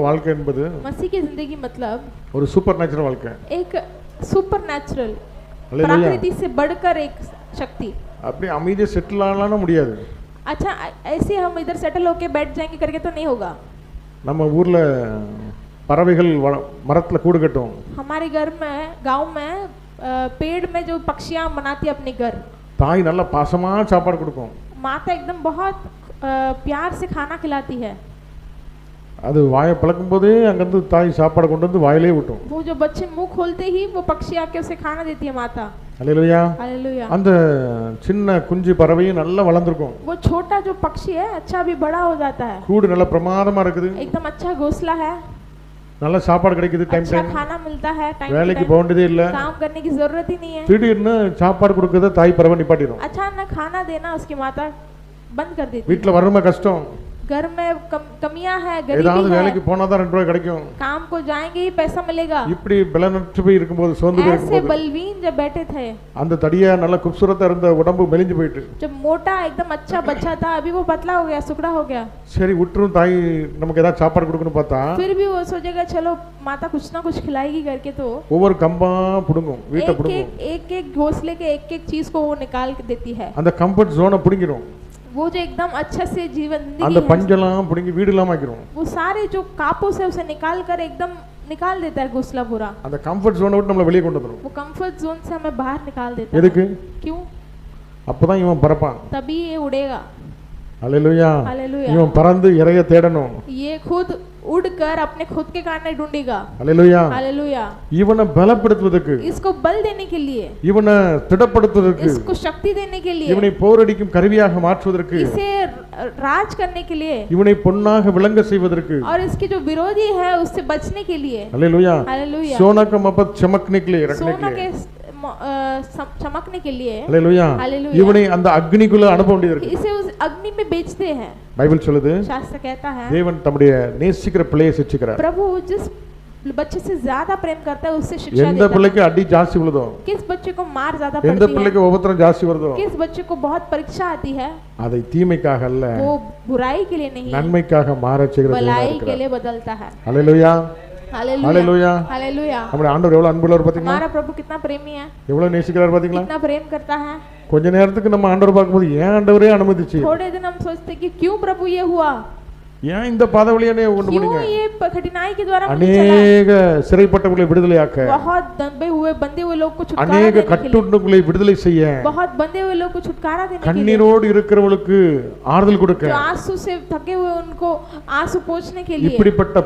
வாழ்க்கை என்பது मसीह की जिंदगी मतलब ஒரு சூப்பர் நேச்சுரல் வாழ்க்கை. एक सुपर नेचुरल प्रकृति से बढ़कर एक शक्ति. அப்படி அமைதியா செட்டில் ஆகலாம்னா முடியாது. अच्छा ऐसे हम इधर सेटल होके बैठ जाएंगे करके तो नहीं होगा. நம்ம ஊர்ல பறவைகள் மரத்துல கூடு கட்டும். हमारे घर में गांव में पेड़ में जो पक्षियां बनाती है अपने घर. தாய் நல்ல பாசமா சாப்பாடு கொடுக்கும். माता एकदम बहुत प्यार से खाना खिलाती है. அது வாயை பழக்கும் போதே அங்கிருந்து தாய் சாப்பாடு கொண்டு வந்து வாயிலே விட்டும். वो जो बच्चे मुंह खोलते ही वो पक्षी आके उसे खाना देती है माता. Hallelujah hallelujah. அந்த சின்ன குஞ்சு பறவையும் நல்லா வளர்ந்திருக்கும். वो छोटा जो पक्षी है अच्छा भी बड़ा हो जाता है. கூடு நல்ல பிரமாதமா இருக்குது. एकदम अच्छा घोंसला है. நல்ல சாப்பாடு கிடைக்குது டைம் டைம். अच्छा खाना मिलता है टाइम வேலைக்கு போக வேண்டியதே இல்ல. काम करने की जरूरत ही नहीं है. திடீர்னு சாப்பாடு கொடுக்கறத தாய் பறவை நிப்பாட்டிடும். अचानक खाना देना उसकी माता बंद कर देती है. வீட்ல வறுமை கஷ்டம். घर में कमियां है, गरीबी ஏதாவது है. வேலைக்கு போனா தான் 2 ரூபாய் கிடைக்கும். काम को जाएंगे ही पैसा मिलेगा. இப்படி பலனற்று போய் இருக்கும்போது சோர்ந்து போய் ऐसे बलवीन जब बैठे थे அந்த தடியா நல்ல खूबसूरता இருந்த உடம்பு மெலிஞ்சு போயிட்டு जब मोटा एकदम अच्छा बच्चा था अभी वो पतला हो गया, सुकड़ा हो गया. சரி விட்டுரும் தாய் நமக்கு ஏதாவது சாப்பாடு கொடுக்கணும் பார்த்தா फिर भी वो सोचेगा चलो माता कुछ ना कुछ खिलाएगी करके तो ஒவ்வொரு கம்பா புடுங்கும், வீட்டை புடுங்கும். एक घोंसले के एक चीज को वो निकाल के देती है. அந்த கம்ஃபர்ட் ஜோனை புடுங்கிரும். वो जो एकदम अच्छा से जीवन அந்த பஞ்சலாம் புடுங்கி வீடு இல்லாம ஆக்கிரும். वो सारे जो कापों से उसे निकाल कर एकदम निकाल देता है घोंसला पूरा. அந்த கம்ஃபர்ட் ஜோனை விட்டு நம்மள வெளிய கொண்டு வந்துரும். वो कंफर्ट जोन से हमें बाहर निकाल देता है. எதுக்கு? क्यों? அப்பதான் இவன் பறப்பான். तभी ये उड़ेगा. हालेलुया. हालेलुया. இவன் பறந்து இறைய தேடணும். ये खुद उड़कर अपने खुद के खाने ढूंढेगा. हालेलुया. हालेलुया. இவனை பலப்படுத்துவதற்கு, इसको बल देने के लिए, இவனை திடப்படுத்துவதற்கு, इसको शक्ति देने के लिए, இவனை போரடிக்கும் கருவியாக மாற்றுவதற்கு, इसे राज करने के लिए, இவனை பொன்னாக விளங்க செய்வதற்கு, और इसके जो विरोधी है उससे बचने के लिए. हालेलुया. हालेलुया. सोना का मपत चमकने के लिए, रखने सोना के के लिए, चमकने के लिए. हालेलुया. हालेलुया. இவனை அந்த அக்னிக்குள்ள அனுப்ப வேண்டியது. इसे उस अग्नि में बेचते हैं. பைபிள் சொல்லுது, शास्त्र कहता है தேவன் தம்முடைய நேசிக்கிற பிள்ளையை சிட்சிக்கிறார். प्रभु जिस बच्चे से ज्यादा प्रेम करता है उससे शिक्षा எந்த देता है. பிள்ளைக்கு அடி ஜாஸ்தி விழுதோ, किस बच्चे को मार ज्यादा எந்த पड़ती है, பிள்ளைக்கு உபத்திரம் ஜாஸ்தி வருதோ, किस बच्चे को बहुत परीक्षा आती है, அதை தீமைக்காக அல்ல वो बुराई के लिए नहीं, நன்மைக்காக மாறச் செய்கிற தேவனாக भलाई के இருக்கிறார். लिए बदलता है. हालेलुया. हालेलुया. हालेलुया. हालेलुया. நம்முடைய ஆண்டவர் எவ்வளவு அன்புள்ளவர் பாத்தீங்களா? हमारा प्रभु कितना प्रेमी है, எவ்வளவு நேசிக்கிறார் பாத்தீங்களா? कितना प्रेम करता है. கொஞ்ச நேரத்துக்கு நம்ம ஆண்டவர் பார்க்கும்போது ஏன் ஆண்டவரே அனுமதிச்சு, थोड़े दिन हम सोचते कि क्यों प्रभु ये हुआ, ஏன் இந்த பாதவழியானே கொண்டு क्यों போனீங்க, ये कठिनाई के द्वारा मुझे चला. அநேக சிறைப்பட்டவர்களை விடுதலையாக்க, बहुत दबे हुए बंधे हुए लोग को छुटकारा அநேக देने के लिए, கட்டுண்டவர்களை விடுதலை செய்ய, बहुत बंधे हुए लोग को छुटकारा देने के लिए, கண்ணீரோடு இருக்கிறவங்களுக்கு ஆறுதல் கொடுக்க, जो आंसू से थके हुए उनको आंसू पोंछने के लिए, இப்படிப்பட்ட